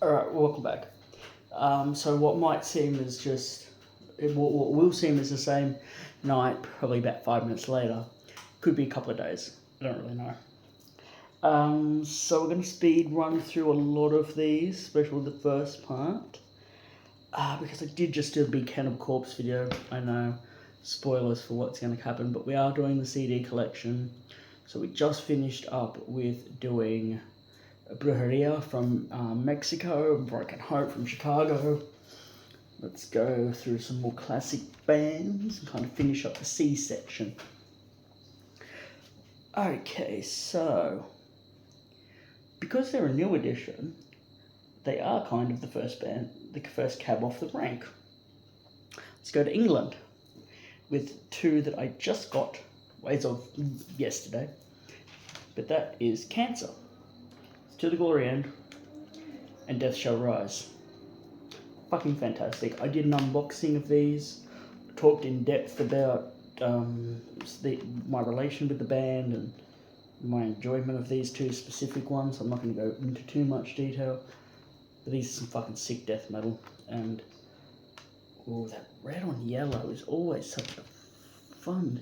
Alright, welcome back. So what might seem as what will seem as the same night, probably about 5 minutes later, could be a couple of days. I don't really know. So we're going to speed run through a lot of these, especially the first part. Because I did just do a big Cannibal Corpse video. I know, spoilers for what's going to happen, but we are doing the CD collection. So we just finished up with doing Brujeria from Mexico, Broken Heart from Chicago. Let's go through some more classic bands and kind of finish up the C section. Okay, so because they're a new edition, they are kind of the first band, the first cab off the rank. Let's go to England with two that I just got as of yesterday, but that is Cancer, To the Glory End, and Death Shall Rise. Fucking fantastic. I did an unboxing of these, talked in depth about my relation with the band and my enjoyment of these two specific ones. I'm not going to go into too much detail, but these are some fucking sick death metal. And oh, that red on yellow is always such a fun.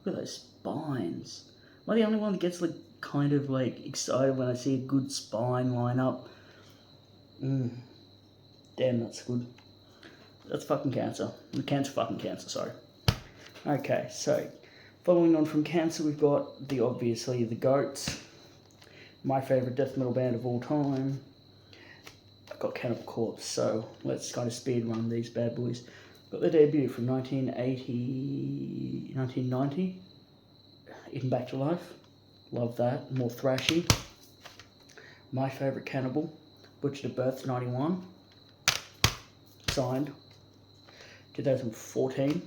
Look at those spines. Am I the only one that gets kind of excited when I see a good spine line up? Damn, that's good. That's fucking Cancer. Cancer, sorry. Okay, so following on from Cancer, we've got obviously the Goats, my favourite death metal band of all time. I've got Cannibal Corpse, so let's kind of speed run these bad boys. Got their debut from 1990, Eaten Back to Life. Love that. More thrashy. My favourite Cannibal, Butchered at Birth 91. Signed. 2014.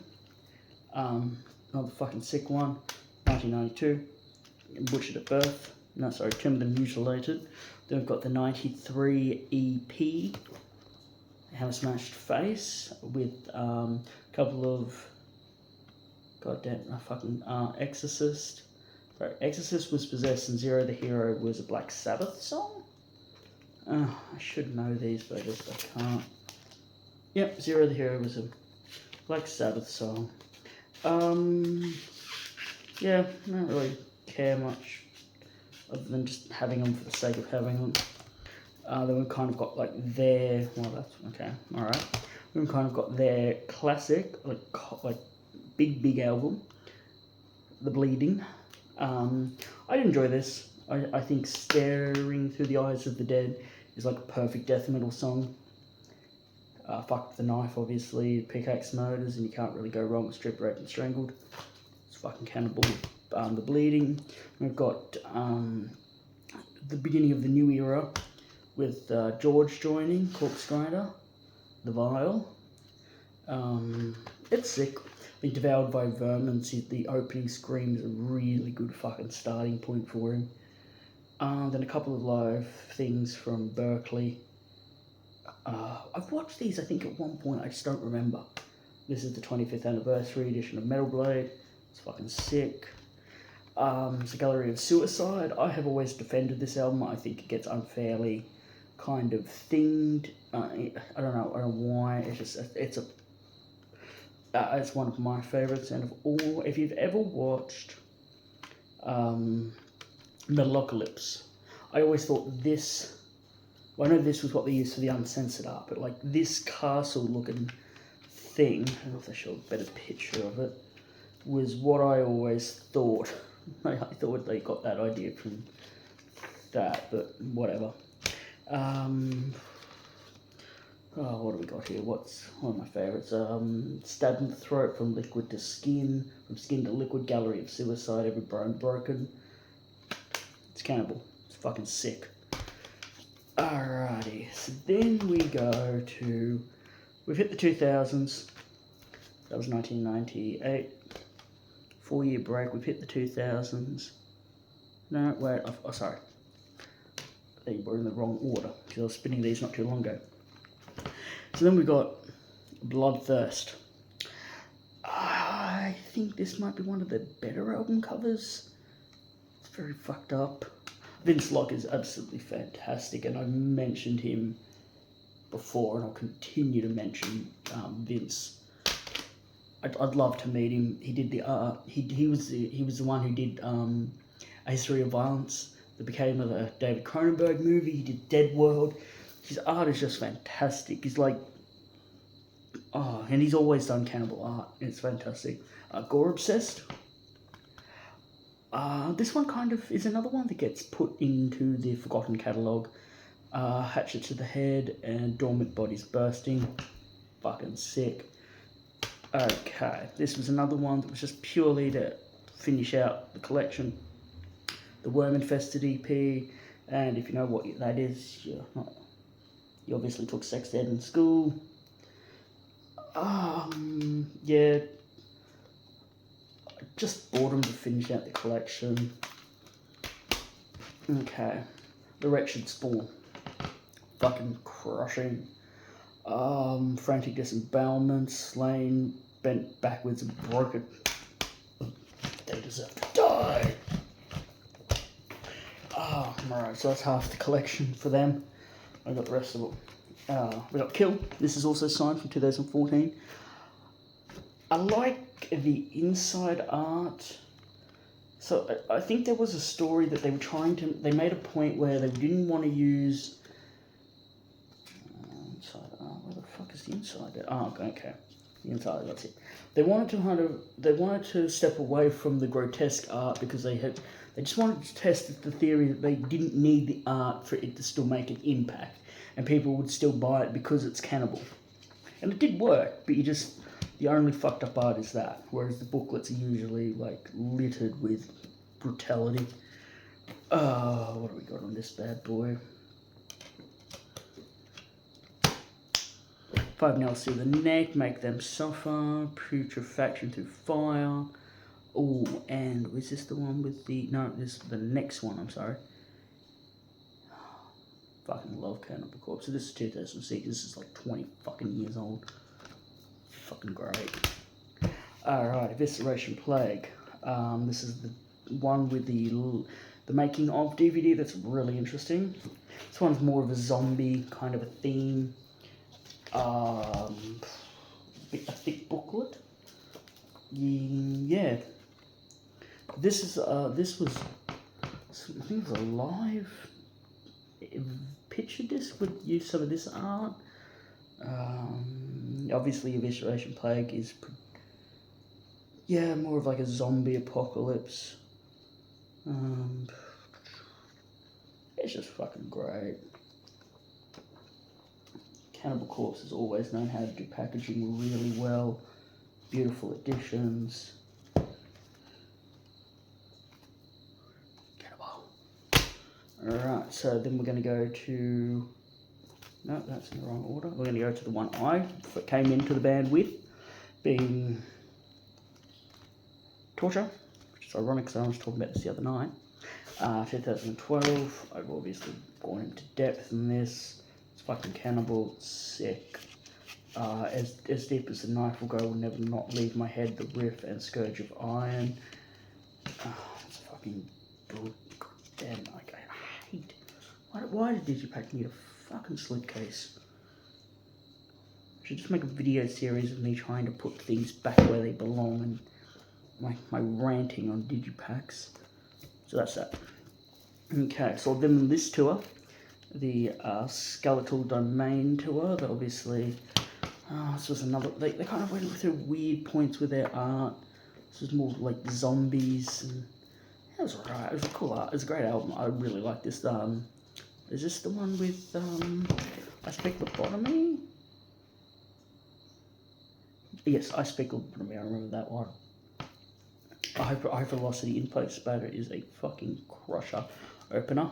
Another fucking sick one. 1992. Butchered at Birth. No, sorry, Tomb of the Mutilated. Then we've got the 93 EP. Have a Smashed Face with a couple of Exorcist. Sorry, Exorcist was Possessed and Zero the Hero was a Black Sabbath song. I should know these, but I can't. Yep, Zero the Hero was a Black Sabbath song. Yeah, I don't really care much other than just having them for the sake of having them. Then we've kind of got that's okay, alright. We've kind of got their classic, big album, The Bleeding. I enjoy this. I think Staring Through the Eyes of the Dead is like a perfect death metal song. Fuck the Knife, obviously, Pickaxe Murders, and you can't really go wrong with Stripped, Raped and Strangled. It's fucking Cannibal. The Bleeding. We've got the beginning of the new era with George joining, Corpse Grinder, The Vile. It's sick. I think Devoured by Vermin, the opening scream is a really good fucking starting point for him. Then a couple of live things from Berkeley. I've watched these, I think, at one point. I just don't remember. This is the 25th anniversary edition of Metal Blade. It's fucking sick. It's a Gallery of Suicide. I have always defended this album. I think it gets unfairly kind of thinged. I don't know why. It's one of my favourites. And of all, if you've ever watched Metalocalypse, I always thought this. Well, I know this was what they used for the uncensored art, but this castle-looking thing, I don't know if I show a better picture of it, was what I always thought. I thought they got that idea from that, but whatever. What do we got here? What's one of my favourites? Stabbed in the Throat, From Liquid to Skin, From Skin to Liquid, Gallery of Suicide, Every Bone Broken. It's Cannibal. It's fucking sick. Alrighty, so then we go to, we've hit the 2000s, that was 1998, 4-year break, we've hit the 2000s, no, wait, sorry, they were in the wrong order, because I was spinning these not too long ago. So then we got Bloodthirst. I think this might be one of the better album covers. It's very fucked up. Vince Locke is absolutely fantastic, and I mentioned him before, and I'll continue to mention Vince. I'd love to meet him. He did the art. He was the one who did A History of Violence that became a David Cronenberg movie. He did Dead World. His art is just fantastic. He's like, and he's always done cannibal art. It's fantastic. Gore Obsessed. This one kind of is another one that gets put into the forgotten catalogue. Hatchet to the Head and Dormant Bodies Bursting. Fucking sick. Okay, this was another one that was just purely to finish out the collection. The Worm Infested EP, and if you know what that is, you obviously took sex ed in school. Yeah, just boredom to finish out the collection. Okay, The Wretched Spawn. Fucking crushing. Frantic Disembowelment, Slain, Bent Backwards and Broken. They deserve to die. Alright, so that's half the collection for them. I got the rest of them. We got Kill. This is also signed from 2014. I like the inside art. So I think there was a story that they were trying to... They made a point where they didn't want to use... where the fuck is the inside? Okay. The inside, that's it. They wanted to step away from the grotesque art because they just wanted to test the theory that they didn't need the art for it to still make an impact, and people would still buy it because it's cannibal. And it did work, but the only fucked up art is that, whereas the booklets are usually like littered with brutality. What do we got on this bad boy? 5 nails through the neck, make them suffer, putrefaction through fire. Oh, and was this the one with the... No, this is the next one, I'm sorry. Fucking love Cannibal Corpse. So this is 2006, this is like 20 fucking years old. Fucking great. Alright, Evisceration Plague. This is the one with the making of DVD that's really interesting. This one's more of a zombie kind of a theme. A thick booklet. Yeah. This was I think it was a live picture disc would use some of this art. Obviously Evisceration Plague is more of like a zombie apocalypse. It's just fucking great. Cannibal Corpse has always known how to do packaging really well. Beautiful editions. Cannibal. Alright, so then we're going to go to... No, that's in the wrong order. We're going to go to the one I came into the band with, being Torture, which is ironic because I was talking about this the other night. 2012, I've obviously gone into depth in this. Fucking Cannibal, sick. As deep as the knife will go, will never not leave my head. The Riff and Scourge of Iron. It's fucking brutal. Damn, like I hate. Why did Digipack need a fucking slipcase? I should just make a video series of me trying to put things back where they belong and my ranting on Digipacks. So that's that. Okay, so then on this tour, the Skeletal Domain tour, that obviously, this was another, they kind of went through weird points with their art. This was more like zombies, and it was alright, it was a cool art, it was a great album, I really like this. Is this the one with, I Speak Lobotomy? Yes, I Speak Lobotomy, I remember that one. High Velocity Inflate Spatter is a fucking crusher opener.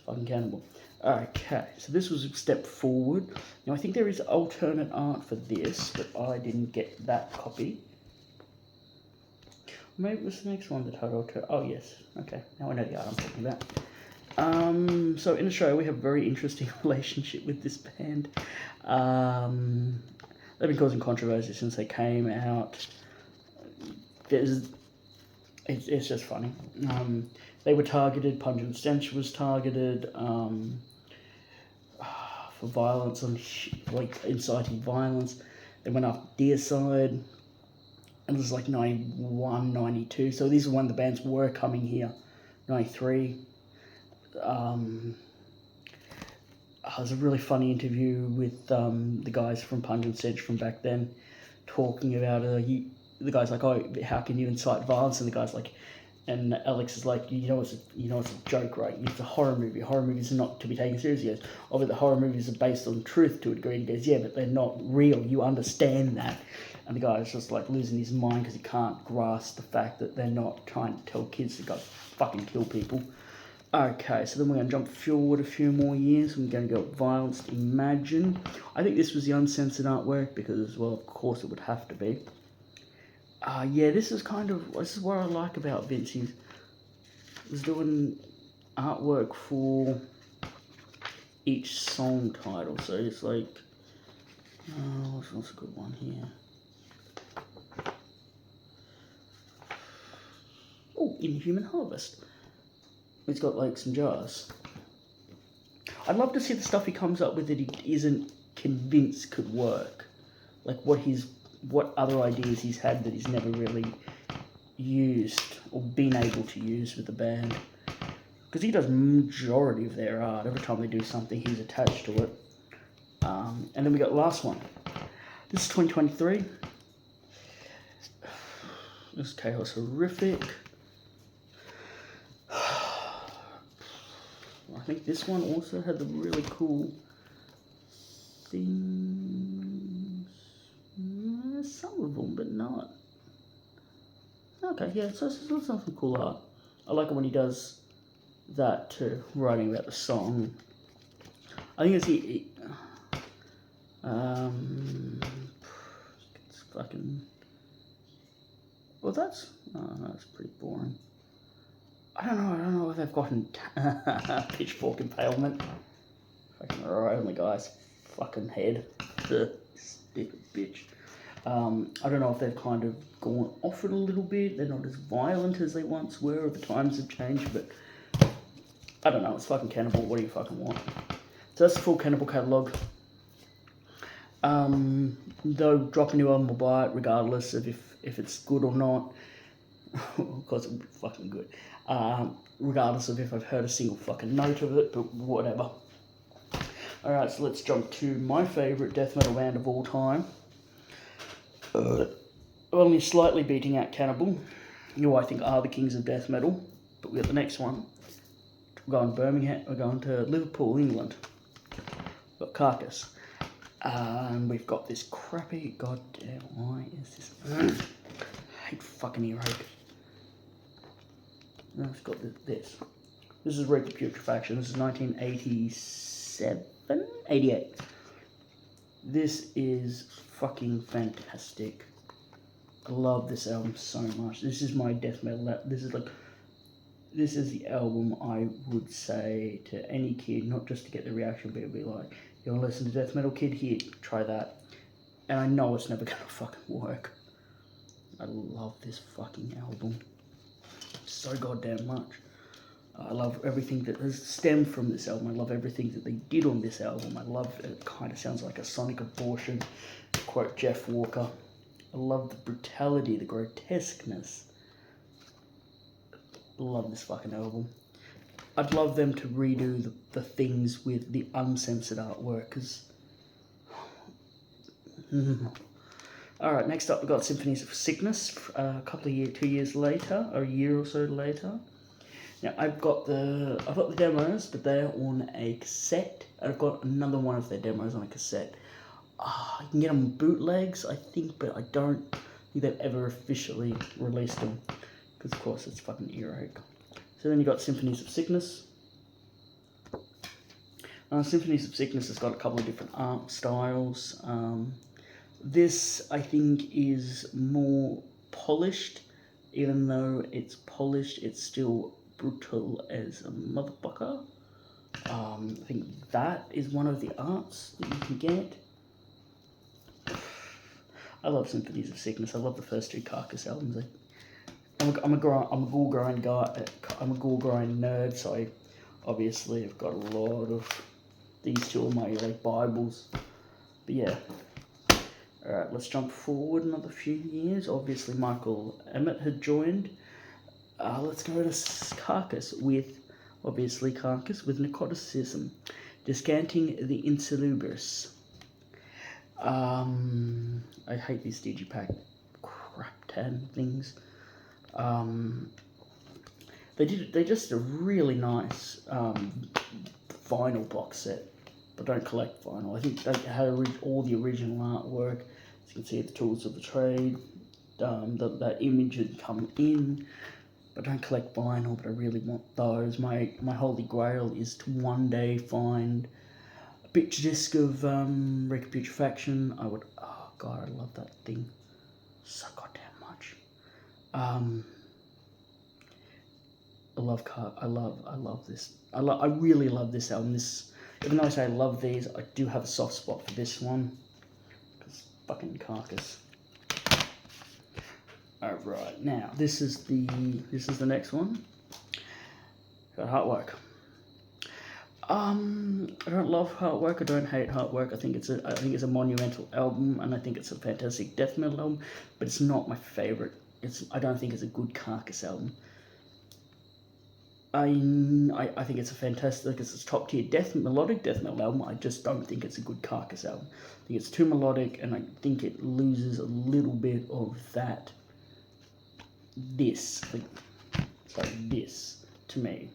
Fucking Cannibal. Okay, so this was a step forward. Now I think there is alternate art for this, but I didn't get that copy. Maybe it was the next one that had alternate. Oh yes, okay. Now I know the art I'm talking about. So in Australia we have a very interesting relationship with this band. They've been causing controversy since they came out. It's just funny. They were targeted. Pungent Stench was targeted for violence and like inciting violence. They went after Deicide. It was like 91, 92. So these are when the bands were coming here. 93. It was a really funny interview with the guys from Pungent Stench from back then, talking about the guy's like, oh, how can you incite violence? And the guy's like, and Alex is like, it's a joke, right? It's a horror movie. Horror movies are not to be taken seriously. He goes, oh, but the horror movies are based on truth to a degree. And he goes, yeah, but they're not real. You understand that. And the guy's just like losing his mind because he can't grasp the fact that they're not trying to tell kids to go fucking kill people. Okay, so then we're going to jump forward a few more years. We're going to go Violence Imagine. I think this was the uncensored artwork because, well, of course it would have to be. Yeah, this is what I like about Vince. He was doing artwork for each song title. So it's like, what's a good one here? Oh, Inhuman Harvest. It's got like some jars. I'd love to see the stuff he comes up with that he isn't convinced could work. Like what other ideas he's had that he's never really used or been able to use with the band. Because he does majority of their art. Every time they do something, he's attached to it. And then we got the last one. This is 2023. This is Chaos Horrific. I think this one also had the really cool things. Some of them, but not. Okay, yeah, so it's some cool art. I like it when he does that too, writing about the song. I think it's it's fucking. Well, that's pretty boring. I don't know if they've gotten Pitchfork Impalement. Fucking right on the guy's fucking head. Stupid bitch. I don't know if they've kind of gone off it a little bit. They're not as violent as they once were, or the times have changed, but I don't know. It's fucking Cannibal. What do you fucking want? So that's the full Cannibal catalogue. They'll drop a new album or buy it, regardless of if it's good or not. Of course, it'll be fucking good. Regardless of if I've heard a single fucking note of it, but whatever. Alright, so let's jump to my favourite death metal band of all time. Only slightly beating out Cannibal, who I think are the kings of death metal. But we got the next one. We're going to Birmingham, we're going to Liverpool, England. We've got Carcass. And we've got this crappy, goddamn, why is this? I hate fucking earache. No, it's got this. This is Reaper Putrefaction. This is 1987? 88. This is fucking fantastic. I love this album so much. This is my death metal. This is the album I would say to any kid, not just to get the reaction, but it'd be like, you want to listen to death metal, kid? Here, try that. And I know it's never gonna fucking work. I love this fucking album so goddamn much. I love everything that has stemmed from this album. I love everything that they did on this album. I love it. Kind of sounds like a sonic abortion, to quote Jeff Walker. I love the brutality, the grotesqueness. I love this fucking album. I'd love them to redo the things with the uncensored artwork, because... Alright, next up we've got Symphonies of Sickness, a couple of years, 2 years later, or a year or so later. Now, I've got the demos, but they're on a cassette. I've got another one of their demos on a cassette. You can get them bootlegs, I think, but I don't think they've ever officially released them. Because, of course, it's fucking earache. So then you got Symphonies of Sickness. Symphonies of Sickness has got a couple of different art styles. This, I think, is more polished. Even though it's polished, it's still brutal as a motherfucker. I think that is one of the arts that you can get. I love Symphonies of Sickness. I love the first two Carcass albums. I'm a ghoul grind guy. I'm a ghoul grind nerd, so I obviously have got a lot of these two are my like Bibles. But yeah. Alright, let's jump forward another few years. Obviously Michael Emmett had joined. Let's go to Carcass with Necroticism. Descanting the Insalubris. I hate these digipack crap tan things. They just a really nice vinyl box set, but don't collect vinyl. I think they had all the original artwork. As you can see, the tools of the trade. That image had come in, but don't collect vinyl. But I really want those. My holy grail is to one day find a picture disc of Recaputrefaction. I would. Oh god, I love that thing so goddamn much. I love this. I really love this album. Even though I say I love these, I do have a soft spot for this one. Because fucking Carcass. Alright, now this is the next one. Got Heartwork. I don't love Heartwork. I don't hate Heartwork. I think it's a monumental album, and I think it's a fantastic death metal album. But it's not my favorite. I don't think it's a good Carcass album. I think it's a fantastic, it's a top tier melodic death metal album. I just don't think it's a good Carcass album. I think it's too melodic, and I think it loses a little bit of that. This to me,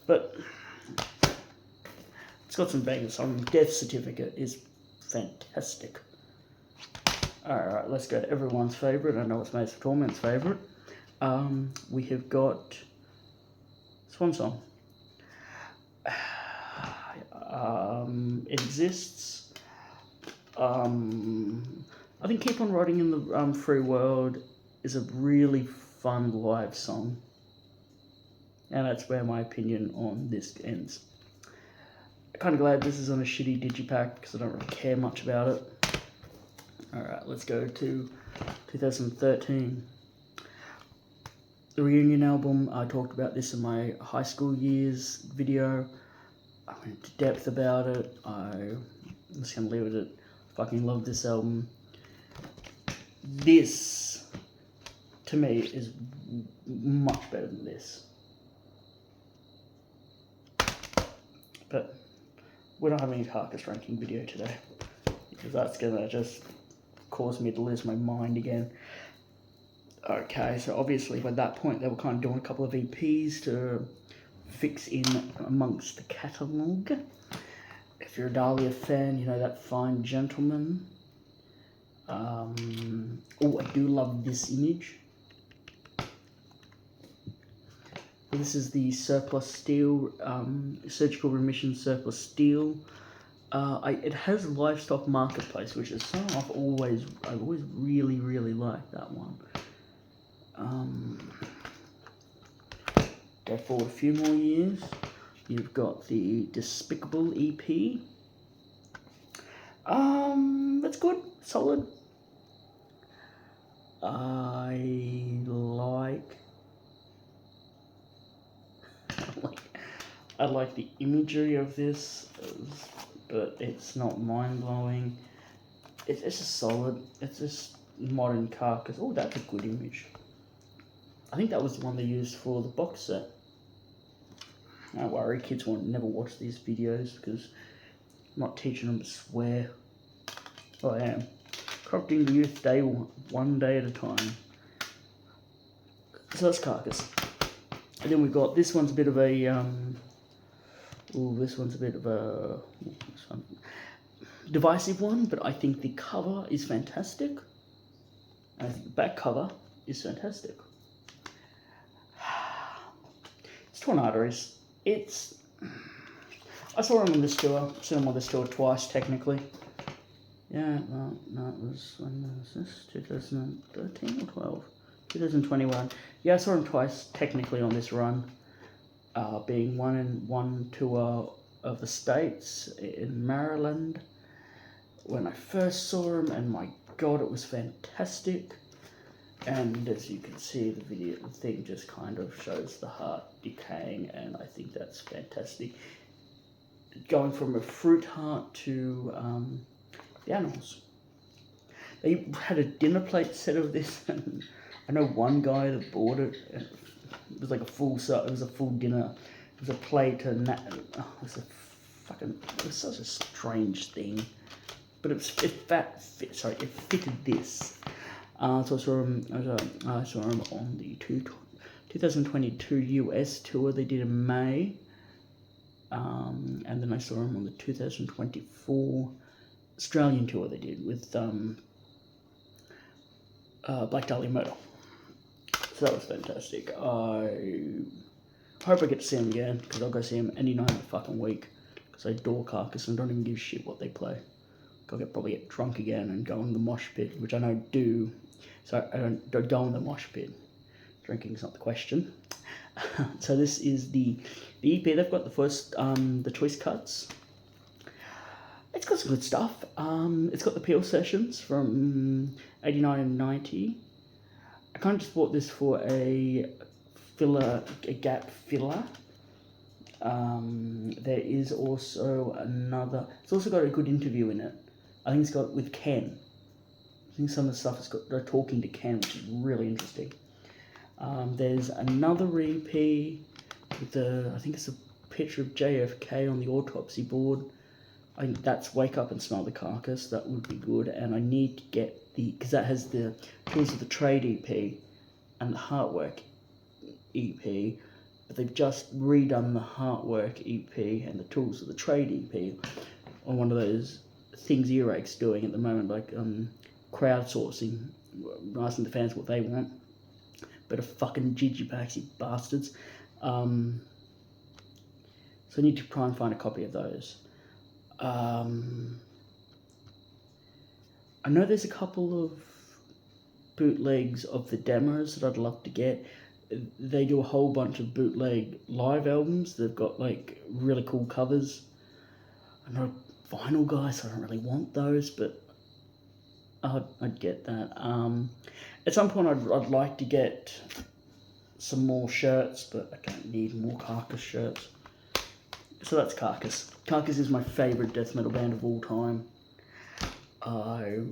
but it's got some bangers. Some Death Certificate is fantastic. Alright, let's go to everyone's favourite. I know it's Mace of Torment's favourite. We have got Swan Song. It exists. I think Keep On Riding in the Free World is a really fun live song. And that's where my opinion on this ends. I'm kind of glad this is on a shitty digipack because I don't really care much about it. Alright, let's go to 2013. The Reunion album, I talked about this in my high school years video. I went into depth about it. I'm just going to leave it at fucking love this album. This, to me, is much better than this. But we don't have any Carcass ranking video today, because that's going to just cause me to lose my mind again. Okay, so obviously by that point they were kind of doing a couple of EPs to fix in amongst the catalogue. If you're a Dahlia fan, you know that fine gentleman. Oh, I do love this image. This is the Surplus Steel, Surgical Remission Surplus Steel. It has Livestock Marketplace, which is something I've always really, really liked that one. Go forward a few more years. You've got the Despicable EP. That's good, solid. I like the imagery of this, but it's not mind-blowing. It's just solid. It's just modern Carcass. Oh, that's a good image. I think that was the one they used for the box set. Don't worry, kids won't never watch these videos because I'm not teaching them to swear. Oh, I am. Corrupting the youth day one day at a time. So that's Carcass. And then we've got, this one's a bit of a, divisive one, but I think the cover is fantastic. I think the back cover is fantastic. It's Torn Arteries. I saw him on this tour. I've seen him on this tour twice, technically. Yeah, well, no, it was, when was this? 2013 or 12? 2021. Yeah, I saw him twice, technically, on this run. Being one tour of the States in Maryland. When I first saw him, and my god, it was fantastic. And as you can see, the thing just kind of shows the heart decaying, and I think that's fantastic. Going from a fruit heart to the animals. They had a dinner plate set of this, and I know one guy that bought it. It was like a full set. It was a full dinner. It was a plate and that. Oh, it was such a strange thing, but it fitted this. So I saw him on the 2022 US tour they did in May, and then I saw him on the 2024 Australian tour they did with Black Dahlia Murder. So that was fantastic. I hope I get to see him again, because I'll go see him any night of the fucking week, because I adore Carcass and don't even give a shit what they play. I'll probably get drunk again and go in the mosh pit, which I don't do. So I don't go in the mosh pit. Drinking's not the question. So this is the EP. They've got the first, the choice cuts. It's got some good stuff. It's got the Peel sessions from 89 and 90. I kind of just bought this for a gap filler. There is also another. It's also got a good interview in it. I think it's got with Ken. I think some of the stuff they're talking to Ken, which is really interesting. There's another EP with I think it's a picture of JFK on the autopsy board. I think that's Wake Up and Smell the Carcass. That would be good. And I need to get because that has the Tools of the Trade EP and the Heartwork EP. But they've just redone the Heartwork EP and the Tools of the Trade EP on one of those things Earache's doing at the moment, like crowdsourcing, asking the fans what they want. But a fucking Gigi-Packs, you bastards. So I need to try and find a copy of those. I know there's a couple of bootlegs of the demos that I'd love to get. They do a whole bunch of bootleg live albums. They've got like really cool covers. I'm not a vinyl guy, so I don't really want those, but I'd get that. At some point I'd like to get some more shirts, but I don't need more Carcass shirts. So that's Carcass. Carcass is my favourite death metal band of all time.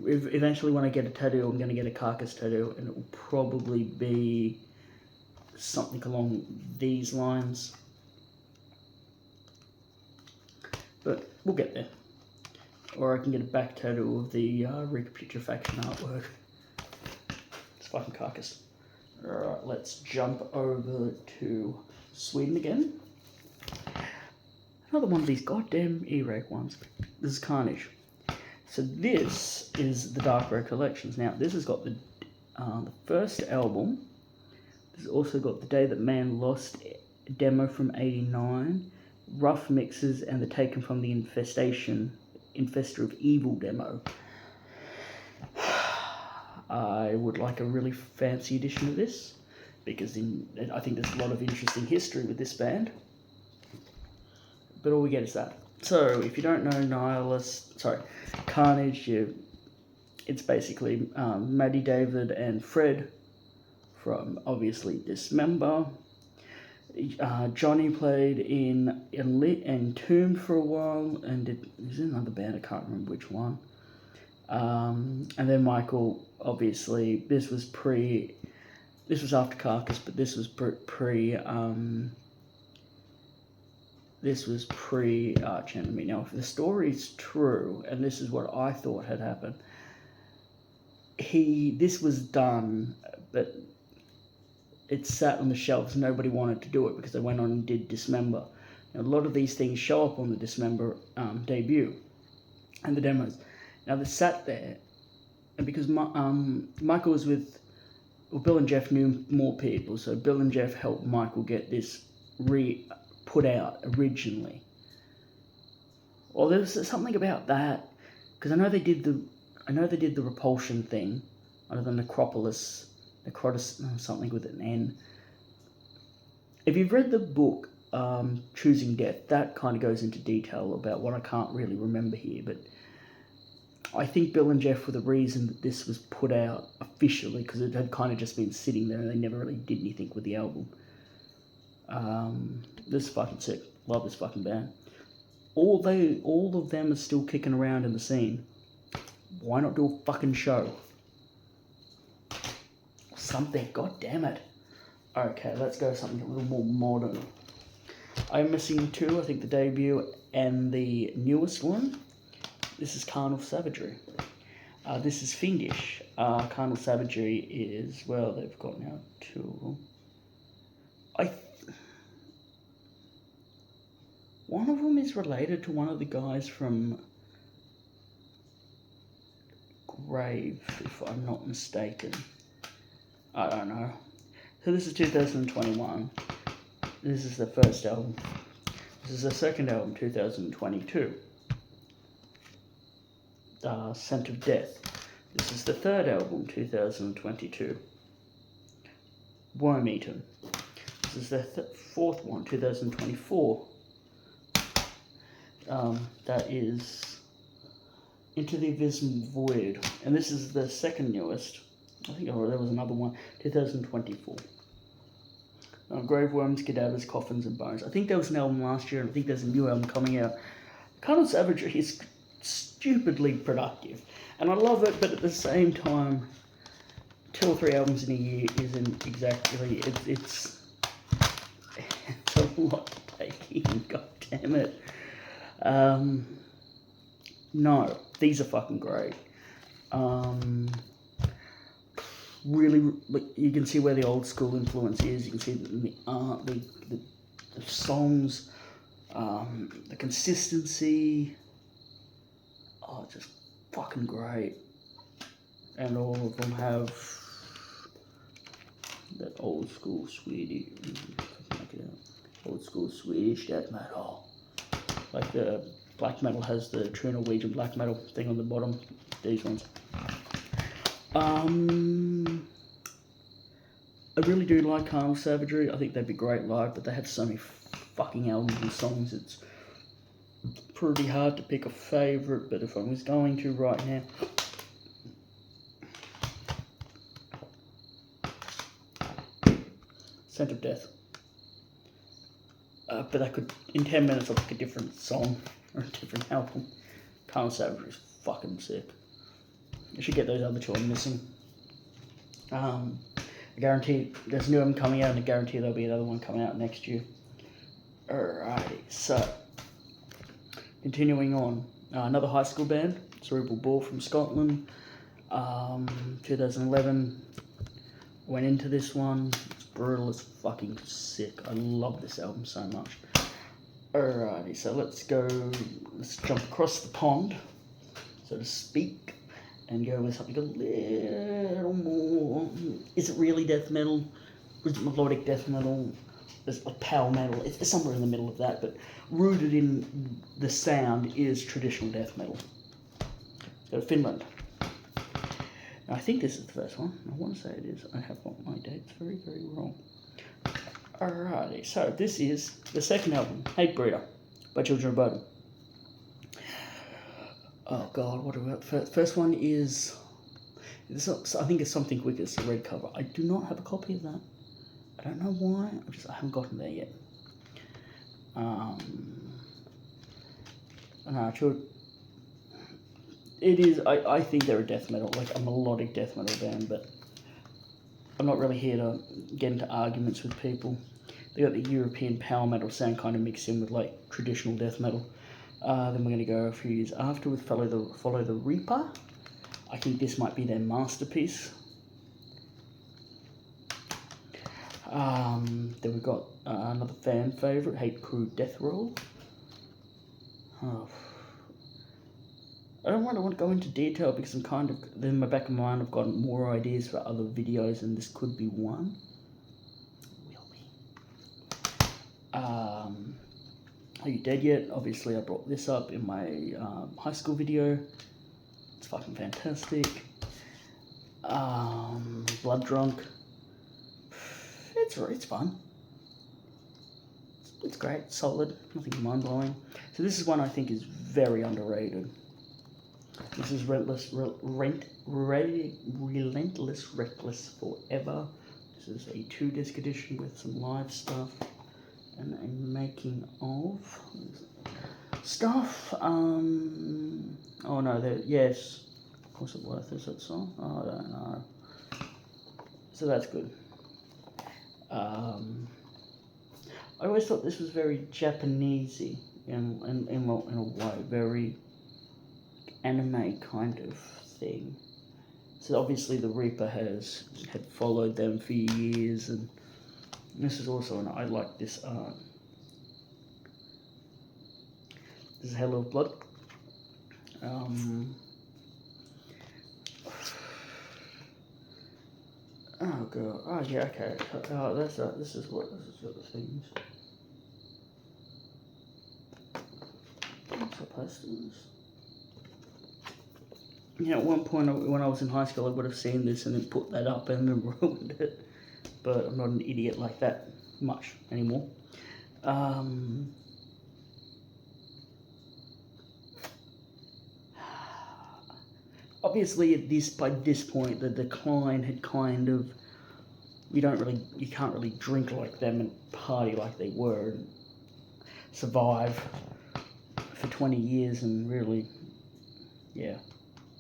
Eventually when I get a tattoo, I'm going to get a Carcass tattoo, and it will probably be something along these lines. But we'll get there. Or I can get a back tattoo of the Recapitulation artwork. It's fucking Carcass. Alright, let's jump over to Sweden again. Another one of these goddamn Earache ones. This is Carnage. So this is the Dark Red Collections. Now, this has got the first album. This has also got The Day That Man Lost demo from 89, rough mixes, and the Taken from the Infestor of Evil demo. I would like a really fancy edition of this, because I think there's a lot of interesting history with this band. But all we get is that. So, if you don't know Carnage, it's basically Maddie, David, and Fred from, obviously, Dismember. Johnny played in Entomb for a while, and he was in another band, I can't remember which one. And then Michael, obviously, this was after Carcass, but this was pre Arch Enemy. Now, if the story's true, and this is what I thought had happened, this was done, but it sat on the shelves. Nobody wanted to do it because they went on and did Dismember. Now, a lot of these things show up on the Dismember debut and the demos. Now, they sat there, and because Michael was with... Well, Bill and Jeff knew more people, so Bill and Jeff helped Michael get this put out originally. Well, there was something about that, because I know they did the Repulsion thing, under the Necropolis, something with an N. If you've read the book Choosing Death, that kind of goes into detail about what I can't really remember here, but I think Bill and Jeff were the reason that this was put out officially, because it had kind of just been sitting there and they never really did anything with the album. This is fucking sick. Love this fucking band. All of them are still kicking around in the scene. Why not do a fucking show? Something, god damn it. Okay, let's go something a little more modern. I'm Missing 2, I think the debut, and the newest one. This is Carnal Savagery. This is Fiendish. Carnal Savagery is, well, they've got now 2 of them. One of them is related to one of the guys from Grave, if I'm not mistaken. I don't know. So this is 2021. This is the first album. This is the second album, 2022. Scent of Death. This is the third album, 2022. Worm Eaten. This is the fourth one, 2024. That is Into the Abysmal Void. And this is the second newest. I think there was another one, 2024. Graveworms, Cadavers, Coffins and Bones. I think there was an album last year, and I think there's a new album coming out. Carnal Savagery is stupidly productive, and I love it, but at the same time, 2 or 3 albums in a year isn't exactly, it's a lot to take in, god damn it. No, these are fucking great. Really, like, you can see where the old school influence is. You can see it in the art, the songs, the consistency. Oh, just fucking great. And all of them have that old school Swedish, old school Swedish death metal. Like the black metal has the true Norwegian black metal thing on the bottom. These ones. I really do like Carnal Savagery. I think they'd be great live, but they have so many fucking albums and songs, it's pretty hard to pick a favourite, but if I was going to right now... Scent of Death. But I could, in 10 minutes, I'll pick a different song, or a different album. Carnal Savagery is fucking sick. I should get those other 2 I'm missing. I guarantee there's a new one coming out, and I guarantee there'll be another one coming out next year. Alrighty, so continuing on, another high school band, Cerebral Bore from Scotland. 2011, went into this one. It's brutal as fucking sick. I love this album so much. Alrighty, so let's jump across the pond, so to speak, and go with something a little more. Is it really death metal? Is it melodic death metal? Is it like power metal? It's somewhere in the middle of that, but rooted in the sound is traditional death metal. Let's go to Finland. Now, I think this is the first one. I want to say it is. I have got my dates very, very wrong. Alrighty, so this is the second album, Hatebreeder, by Children of Bodom. Oh god, what about first one is, I think it's Something Quick. It's the red cover. I do not have a copy of that. I don't know why. I haven't gotten there yet. It is. I think they're a death metal, like a melodic death metal band, but I'm not really here to get into arguments with people. They got the European power metal sound kind of mixed in with like traditional death metal. Then we're going to go a few years after with Follow the Reaper. I think this might be their masterpiece. Then we've got another fan favourite, Hate Crew Death Roll. Oh. I don't want to go into detail because I'm kind of, in my back of my mind, I've got more ideas for other videos, and this could be one. Will be. Are You Dead Yet? Obviously, I brought this up in my high school video. It's fucking fantastic. Blood Drunk. It's fun. It's great, solid, nothing mind-blowing. So this is one I think is very underrated. This is Relentless Reckless Forever. This is a 2-disc edition with some live stuff and a making of stuff. Oh no, yes. What's it worth? Is that song? Oh, I don't know. So that's good. I always thought this was very Japanesey in a way, very anime kind of thing. So obviously the Reaper had followed them for years, and this is also I like this art. This is Hell of Blood. Oh god. Oh yeah. Okay. Oh, this is what the things. What's the posters? Yeah, at one point when I was in high school, I would have seen this and then put that up and then ruined it. But I'm not an idiot like that much anymore. Obviously, by this point, the decline had kind of. You can't really drink like them and party like they were and survive for 20 years and really, yeah,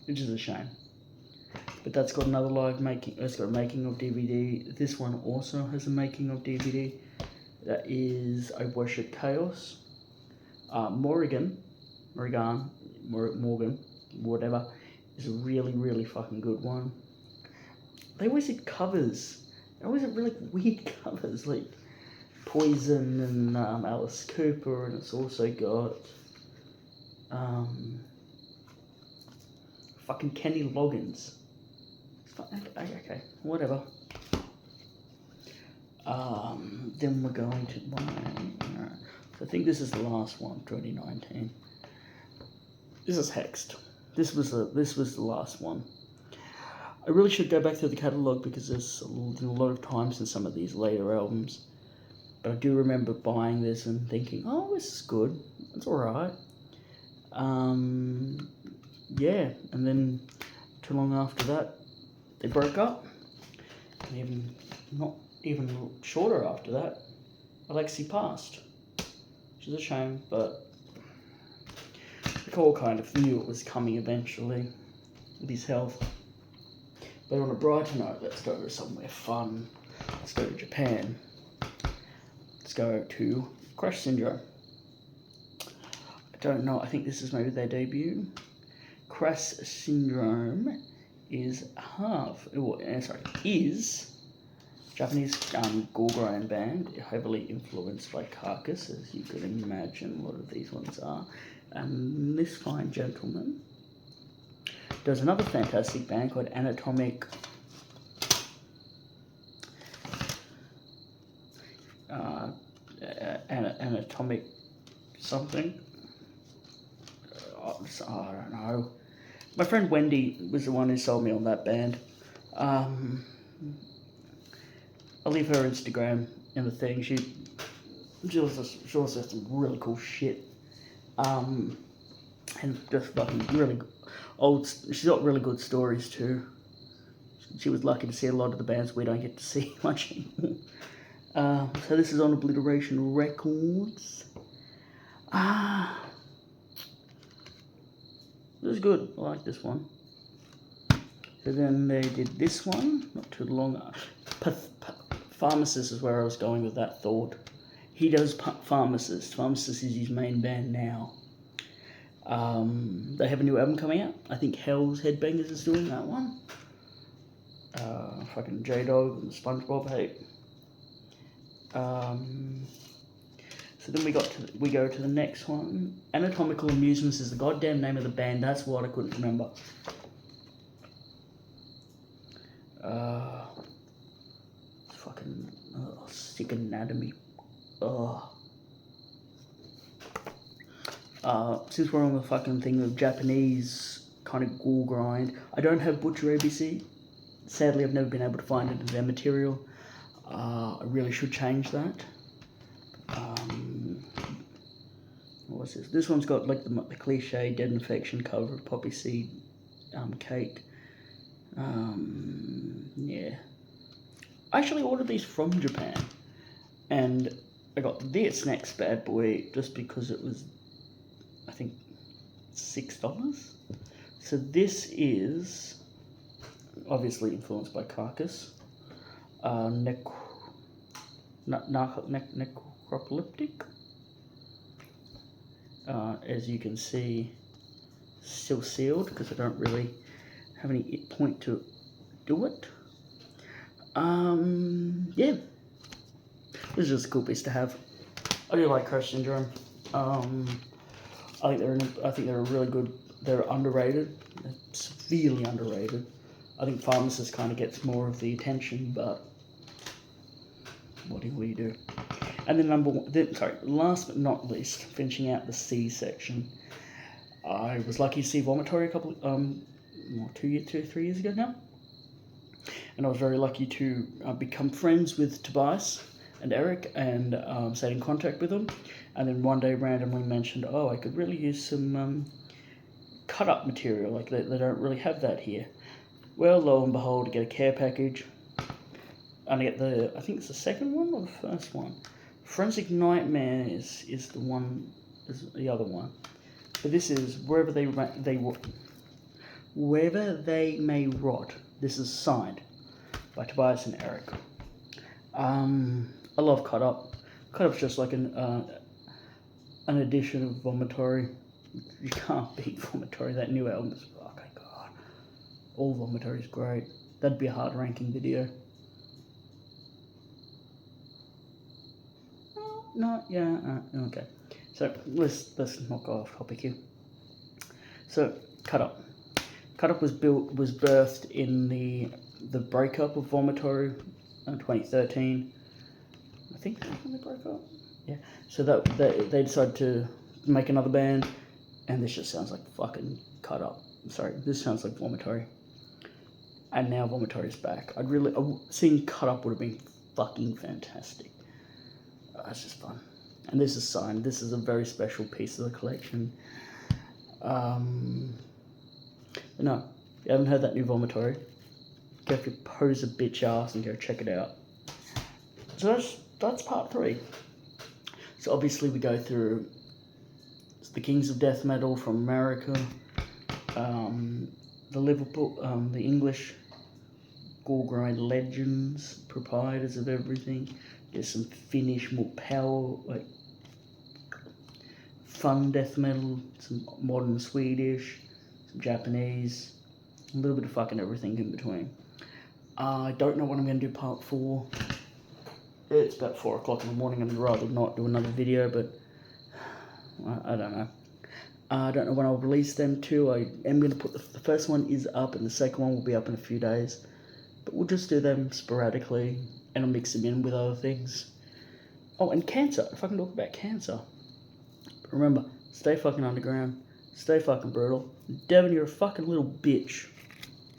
which is a shame. But that's got another live making. It's got a making of DVD. This one also has a making of DVD. That is I Worship Chaos. Morgan, whatever, is a really, really fucking good one. They always did covers. They always had really weird covers, like Poison and Alice Cooper, and it's also got fucking Kenny Loggins. Okay, whatever. Then we're going to so I think this is the last one, 2019. This is Hexed. This was the last one. I really should go back through the catalogue because there's a lot of time since some of these later albums. But I do remember buying this and thinking, oh, this is good. It's alright. Yeah, and then too long after that, they broke up. And not even shorter after that, Alexi passed. Which is a shame, but we all kind of knew it was coming eventually with his health. But on a brighter note, let's go somewhere fun. Let's go to Japan. Let's go to Crash Syndrome. I don't know, I think this is maybe their debut. Crash Syndrome is Japanese gore grind band, heavily influenced by Carcass, as you could imagine a lot of these ones are. And this fine gentleman does another fantastic band called Anatomic Anatomic something. I don't know. My friend Wendy was the one who sold me on that band. I'll leave her Instagram in the thing. She also does some really cool shit. And just fucking really old. She's got really good stories too. She was lucky to see a lot of the bands we don't get to see much anymore. So this is on Obliteration Records. It was good. I like this one. So then they did this one, not too long. Pharmacist is where I was going with that thought. He does Pharmacist. Pharmacist is his main band now. They have a new album coming out. I think Hell's Headbangers is doing that one. Fucking J-Dog and SpongeBob hate. So then we go to the next one. Anatomical Amusements is the goddamn name of the band. That's what I couldn't remember. Fucking Sick Anatomy. Since we're on the fucking thing of Japanese kind of gore grind, I don't have Butcher ABC. Sadly, I've never been able to find it in their material. I really should change that. what's this? This one's got like the cliche dead infection cover, poppy seed cake. Yeah. I actually ordered these from Japan, and I got this next bad boy just because it was, I think, $6. So this is obviously influenced by Carcass. Necropolyptic. As you can see, still sealed because I don't really have any point to do it. Yeah, this is just a cool piece to have. I do like Crash Syndrome. I think they're really good. They're underrated. They're severely underrated. I think Pharmacist kind of gets more of the attention, but what do we do? And then last but not least, finishing out the C section, I was lucky to see Vomitory a couple, 3 years ago now, and I was very lucky to become friends with Tobias and Eric, and stayed in contact with them. And then one day randomly mentioned, oh, I could really use some cut up material, like they don't really have that here. Well, lo and behold, I get a care package, and I get I think it's the second one or the first one. Forensic Nightmares is the other one. But this is Wherever They May Rot. This is signed by Tobias and Eric. I love Cut Up. Cut Up's just like an edition of Vomitory. You can't beat Vomitory. That new album is fucking god. All Vomitory is great. That'd be a hard ranking video. No, yeah, okay. So let's not go off topic here. So Cut Up was birthed in the breakup of Vomitory in 2013. I think that's when they broke up. Yeah. So that they decided to make another band, and this just sounds like fucking Cut Up. I'm sorry, this sounds like Vomitory. And now Vomitory's back. Seeing Cut Up would have been fucking fantastic. It's just fun. And this is signed. This is a very special piece of the collection. No, if you haven't heard that new Vomitory, go for your poser bitch ass and go check it out. So that's part 3. So obviously we go through the Kings of Death Metal from America, the Liverpool, the English gore grind legends, proprietors of everything. There's some Finnish, more power, like fun death metal, some modern Swedish, some Japanese, a little bit of fucking everything in between. I don't know what I'm going to do part 4. It's about 4 o'clock in the morning, and I'd rather not do another video, but I don't know. I don't know when I'll release them too. I am going to put the first one is up, and the second one will be up in a few days. But we'll just do them sporadically, and I'll mix them in with other things. Oh, and cancer. If I can talk about cancer. Remember, stay fucking underground. Stay fucking brutal. Devin, you're a fucking little bitch.